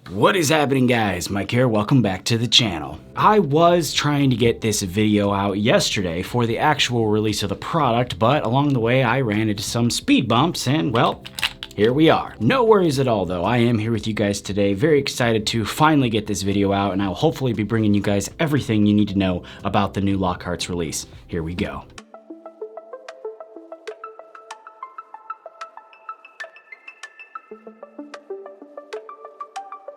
What is happening, guys? Mike here, welcome back to the channel. I was trying to get this video out yesterday for the actual release of the product, but along the way I ran into some speed bumps and, well, here we are. No worries at all though, I am here with you guys today, very excited to finally get this video out, and I'll hopefully be bringing you guys everything you need to know about the new Lockhart's release. Here we go.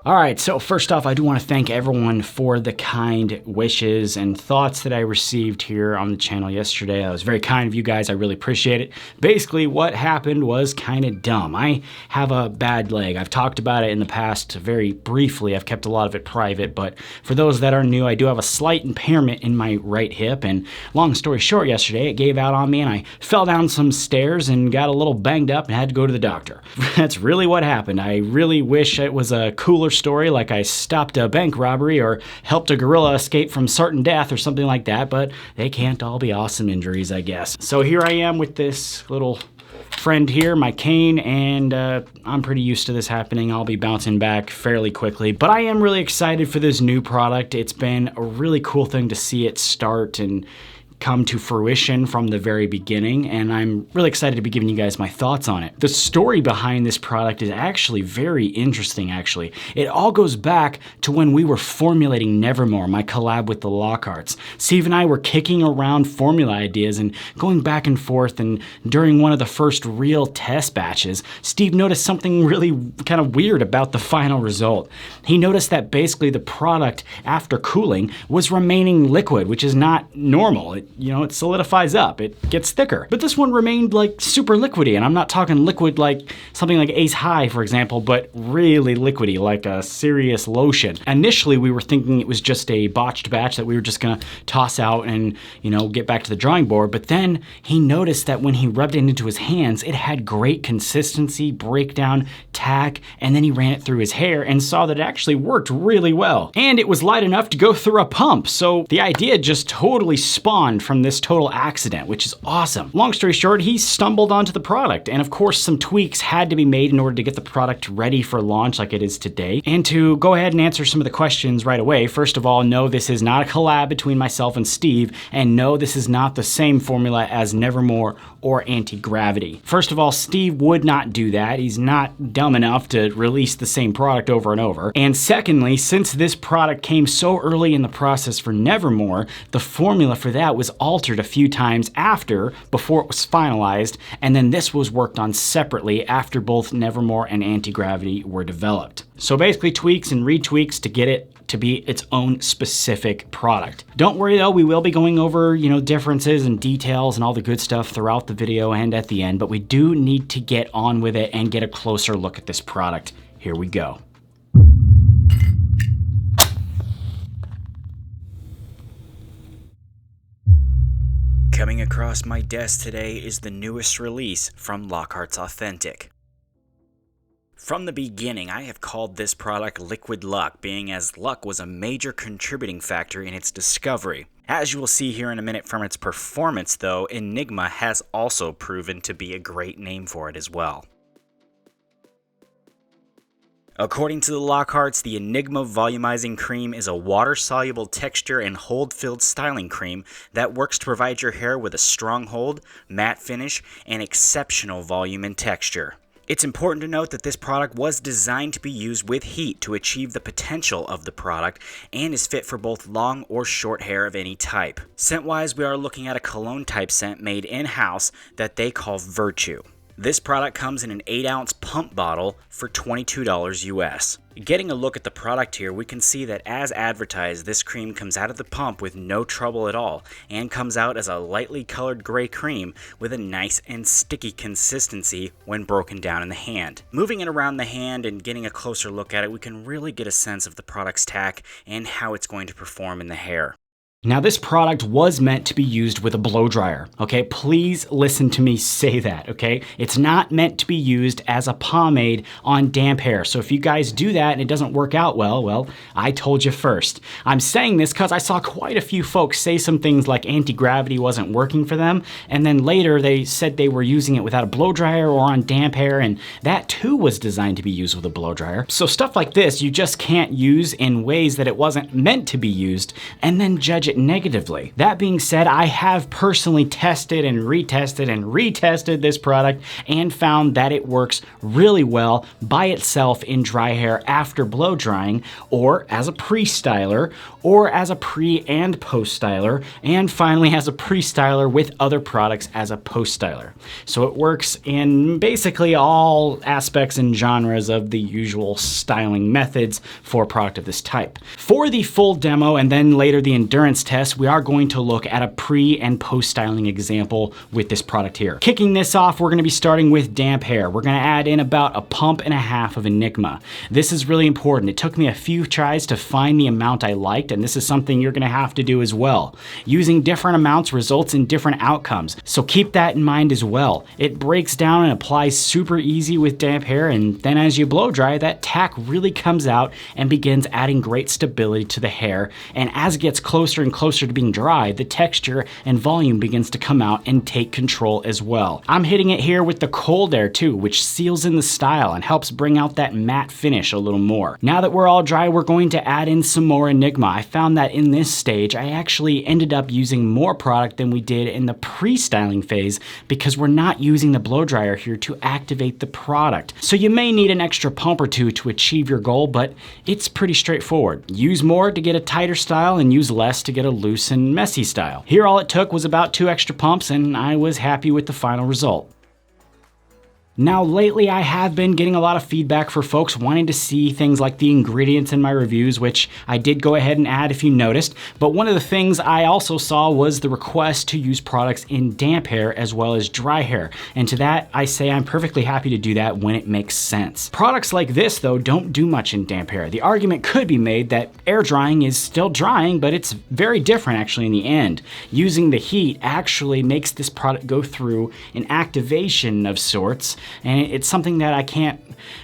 Alright, so first off, I do want to thank everyone for the kind wishes and thoughts that I received here on the channel yesterday. That was very kind of you guys, I really appreciate it. Basically, what happened was kind of dumb. I have a bad leg. I've talked about it in the past very briefly. I've kept a lot of it private, but for those that are new, I do have a slight impairment in my right hip, and long story short, yesterday it gave out on me and I fell down some stairs and got a little banged up and had to go to the doctor. That's really what happened. I really wish it was a cooler story, like I stopped a bank robbery or helped a gorilla escape from certain death or something like that, but they can't all be awesome injuries, I guess. So here I am with this little friend here, my cane, and I'm pretty used to this happening. I'll be bouncing back fairly quickly, but I am really excited for this new product. It's been a really cool thing to see it start and come to fruition from the very beginning, and I'm really excited to be giving you guys my thoughts on it. The story behind this product is actually very interesting, actually. It all goes back to when we were formulating Nevermore, my collab with the Lockharts. Steve and I were kicking around formula ideas and going back and forth, and during one of the first real test batches, Steve noticed something really kind of weird about the final result. He noticed that basically the product, after cooling, was remaining liquid, which is not normal. It solidifies up, it gets thicker. But this one remained like super liquidy, and I'm not talking liquid like something like Ace High, for example, but really liquidy, like a serious lotion. Initially, we were thinking it was just a botched batch that we were just gonna toss out and, get back to the drawing board. But then he noticed that when he rubbed it into his hands, it had great consistency, breakdown, tack, and then he ran it through his hair and saw that it actually worked really well. And it was light enough to go through a pump, so the idea just totally spawned from this total accident, which is awesome. Long story short, he stumbled onto the product, and of course some tweaks had to be made in order to get the product ready for launch like it is today. And to go ahead and answer some of the questions right away, first of all, no, this is not a collab between myself and Steve, and no, this is not the same formula as Nevermore or Anti-Gravity. First of all, Steve would not do that. He's not dumb enough to release the same product over and over. And secondly, since this product came so early in the process for Nevermore, the formula for that was altered a few times before it was finalized, and then this was worked on separately after both Nevermore and Anti-Gravity were developed. So basically tweaks and retweaks to get it to be its own specific product. Don't worry though, we will be going over, differences and details and all the good stuff throughout the video and at the end, but we do need to get on with it and get a closer look at this product. Here we go. Coming across my desk today is the newest release from Lockhart's Authentic. From the beginning, I have called this product Liquid Luck, being as luck was a major contributing factor in its discovery. As you will see here in a minute from its performance though, Enigma has also proven to be a great name for it as well. According to the Lockharts, the Enigma Volumizing Cream is a water-soluble texture and hold-filled styling cream that works to provide your hair with a strong hold, matte finish, and exceptional volume and texture. It's important to note that this product was designed to be used with heat to achieve the potential of the product and is fit for both long or short hair of any type. Scent-wise, we are looking at a cologne-type scent made in-house that they call Virtue. This product comes in an 8-ounce pump bottle for $22 US. Getting a look at the product here, we can see that as advertised, this cream comes out of the pump with no trouble at all, and comes out as a lightly colored gray cream with a nice and sticky consistency when broken down in the hand. Moving it around the hand and getting a closer look at it, we can really get a sense of the product's tack and how it's going to perform in the hair. Now, this product was meant to be used with a blow dryer, okay? Please listen to me say that, okay? It's not meant to be used as a pomade on damp hair. So if you guys do that and it doesn't work out well, I told you first. I'm saying this because I saw quite a few folks say some things like anti-gravity wasn't working for them, and then later they said they were using it without a blow dryer or on damp hair, and that too was designed to be used with a blow dryer. So stuff like this, you just can't use in ways that it wasn't meant to be used and then judge it negatively. That being said, I have personally tested and retested this product and found that it works really well by itself in dry hair after blow drying, or as a pre-styler, or as a pre and post styler, and finally as a pre-styler with other products as a post styler. So it works in basically all aspects and genres of the usual styling methods for a product of this type. For the full demo and then later the endurance test, we are going to look at a pre and post styling example with this product here. Kicking this off, we're gonna be starting with damp hair. We're gonna add in about 1.5 pumps of Enigma. This is really important. It took me a few tries to find the amount I liked, and this is something you're gonna have to do as well. Using different amounts results in different outcomes, so keep that in mind as well. It breaks down and applies super easy with damp hair, and then as you blow dry, that tack really comes out and begins adding great stability to the hair, and as it gets closer and closer to being dry, the texture and volume begins to come out and take control as well. I'm hitting it here with the cold air too, which seals in the style and helps bring out that matte finish a little more. Now that we're all dry, we're going to add in some more Enigma. I found that in this stage, I actually ended up using more product than we did in the pre-styling phase because we're not using the blow dryer here to activate the product. So you may need an extra pump or two to achieve your goal, but it's pretty straightforward. Use more to get a tighter style and use less to get a loose and messy style. Here all it took was about 2 extra pumps and I was happy with the final result. Now lately I have been getting a lot of feedback for folks wanting to see things like the ingredients in my reviews, which I did go ahead and add if you noticed, but one of the things I also saw was the request to use products in damp hair as well as dry hair, and to that I say I'm perfectly happy to do that when it makes sense. Products like this though don't do much in damp hair. The argument could be made that air drying is still drying, but it's very different actually in the end. Using the heat actually makes this product go through an activation of sorts, and it's something that I can't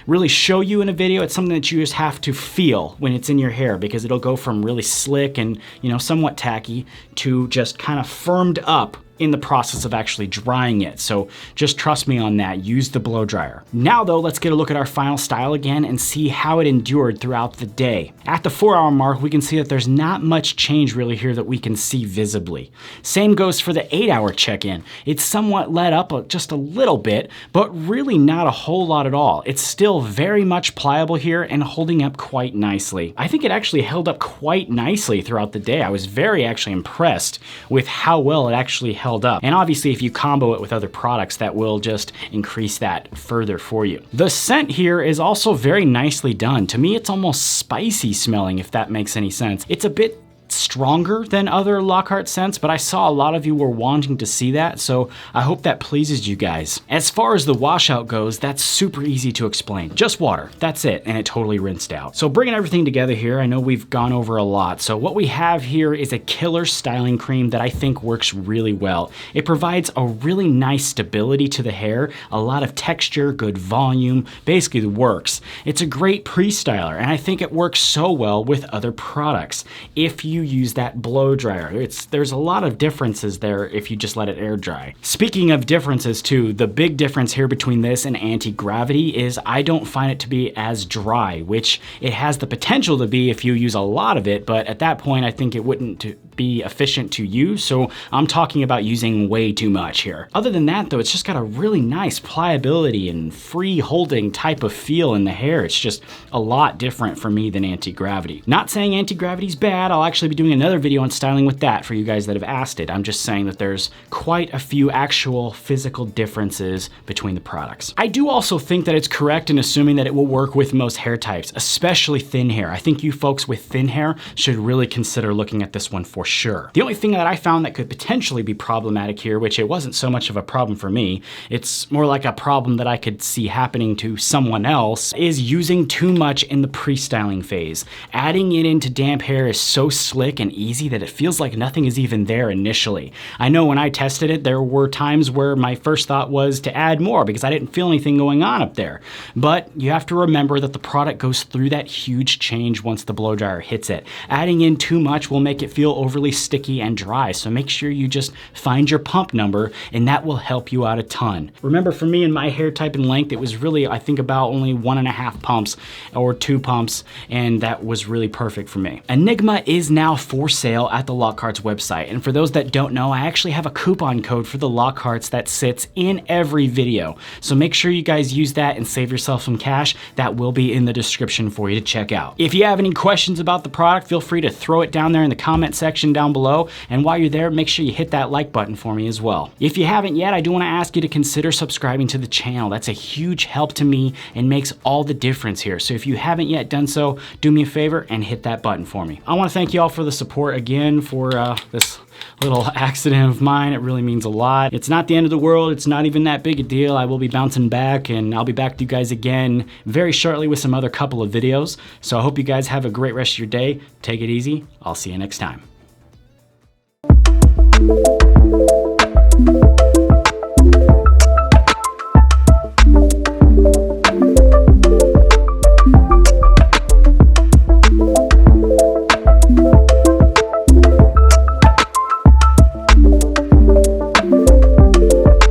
really show you in a video. It's something that you just have to feel when it's in your hair, because it'll go from really slick and, you know, somewhat tacky to just kind of firmed up in the process of actually drying it. So just trust me on that. Use the blow dryer. Now though, let's get a look at our final style again and see how it endured throughout the day. At the 4-hour mark, we can see that there's not much change really here that we can see visibly. Same goes for the 8-hour check-in. It's somewhat let up just a little bit, but really not a whole lot at all. It's still very much pliable here and holding up quite nicely. I think it actually held up quite nicely throughout the day. I was very actually impressed with how well it actually held up. And obviously if you combo it with other products, that will just increase that further for you. The scent here is also very nicely done. To me, it's almost spicy smelling, if that makes any sense. It's a bit stronger than other Lockhart scents, but I saw a lot of you were wanting to see that, so I hope that pleases you guys. As far as the washout goes, that's super easy to explain. Just water, that's it, and it totally rinsed out. So bringing everything together here, I know we've gone over a lot, so what we have here is a killer styling cream that I think works really well. It provides a really nice stability to the hair, a lot of texture, good volume, basically the works. It's a great pre-styler, and I think it works so well with other products. If you use that blow dryer, there's a lot of differences there if you just let it air dry. Speaking of differences too, the big difference here between this and anti-gravity is I don't find it to be as dry, which it has the potential to be if you use a lot of it, but at that point I think it wouldn't be efficient to use, so I'm talking about using way too much here. Other than that though, it's just got a really nice pliability and free holding type of feel in the hair. It's just a lot different for me than anti-gravity. Not saying anti-gravity's bad, I'll actually be doing another video on styling with that for you guys that have asked it. I'm just saying that there's quite a few actual physical differences between the products. I do also think that it's correct in assuming that it will work with most hair types, especially thin hair. I think you folks with thin hair should really consider looking at this one for sure. The only thing that I found that could potentially be problematic here, which it wasn't so much of a problem for me, it's more like a problem that I could see happening to someone else, is using too much in the pre-styling phase. Adding it into damp hair is so slick and easy that it feels like nothing is even there initially. I know when I tested it, there were times where my first thought was to add more because I didn't feel anything going on up there. But you have to remember that the product goes through that huge change once the blow dryer hits it. Adding in too much will make it feel overly sticky and dry, so make sure you just find your pump number and that will help you out a ton. Remember, for me and my hair type and length, it was really, I think, about only 1.5 pumps or 2 pumps, and that was really perfect for me. Enigma is now for sale at the Lockhart's website, and for those that don't know, I actually have a coupon code for the Lockhart's that sits in every video, so make sure you guys use that and save yourself some cash. That will be in the description for you to check out. If you have any questions about the product, feel free to throw it down there in the comment section down below, and while you're there, make sure you hit that like button for me as well. If you haven't yet, I do want to ask you to consider subscribing to the channel. That's a huge help to me and makes all the difference here. So if you haven't yet done so, do me a favor and hit that button for me. I want to thank you all for the support again for this little accident of mine. It really means a lot. It's not the end of the world. It's not even that big a deal. I will be bouncing back, and I'll be back to you guys again very shortly with some other couple of videos. So I hope you guys have a great rest of your day. Take it easy. I'll see you next time.